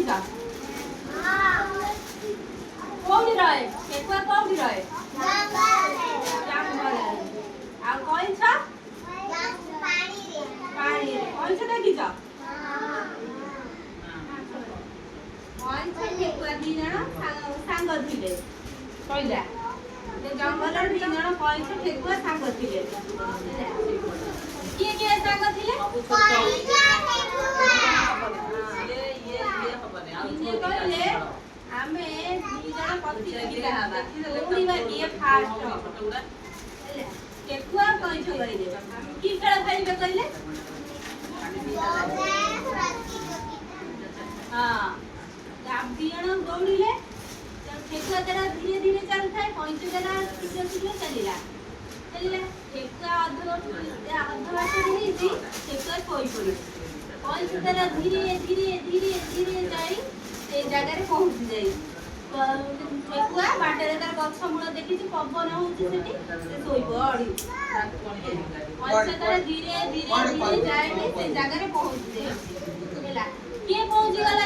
ଦେଖିଛ? କୋଉଠି ରହେ? ଠେକୁଆ କୋଉଠି ରହେ? ଜଙ୍ଗଲରେ। ଆଉ କଇଁଛ? ପାଣିରେ। କଇଁଛ ଦେଖିଛ? କଇଁଛ ଠେକୁଆ ଦି ଜଣ ସାଙ୍ଗ ଥିଲେ। କହିଲା ଜଙ୍ଗଲରେ ଦି ଜଣ କଇଁଛ ଠେକୁଆ ସାଙ୍ଗ ଥିଲେ। କିଏ କିଏ ସାଙ୍ଗ ଥିଲେ? କହିଲେ ଆମେ ଦି ଜଣ ପ୍ରତିଯୋଗିତା ହେବା ଦୌଡ଼ିବା କିଏ ଫାଷ୍ଟ ହବ। ଠେକୁଆ କଇଁଛ କହିଲେ କି ଖେଳ ଖେଳିବେ କହିଲେ? ହଁ ଦି ଜଣ ଦୌଡ଼ିଲେ। ଠେକୁଆ ତାର ଧୀରେ ଧୀରେ ଚାଲୁଥାଏ, କଇଁଛ ତାର ଶୀଘ୍ର ଶୀଘ୍ର ଚାଲିଲା। ଠେକୁଆ ଅଧ ବାଟରେ ହେଇଛି ଠେକୁଆ ଶୋଇ ପଡ଼ିଛି। କଇଁଛ ତାର ଧୀରେ ଧୀରେ ଧୀରେ ଧୀରେ ଯାଇ ସେଇ ଜାଗାରେ ପହଞ୍ଚି ଯାଇଛି। ଠେକୁଆ ବାଟରେ ତାର ଗଛ ମୂଳ ଦେଖିଛି, ପବନ ହଉଛି ସେଠି, ସେ ଶୋଇ ପଡ଼ିଛି। କଇଁଛ ତାର ଧୀରେ ଧୀରେ ଧୀରେ ଯାଇକି ସେ ଜାଗାରେ ପହଞ୍ଚି ଯାଇଛି। ହେଲା କିଏ ପହଞ୍ଚି ଗଲା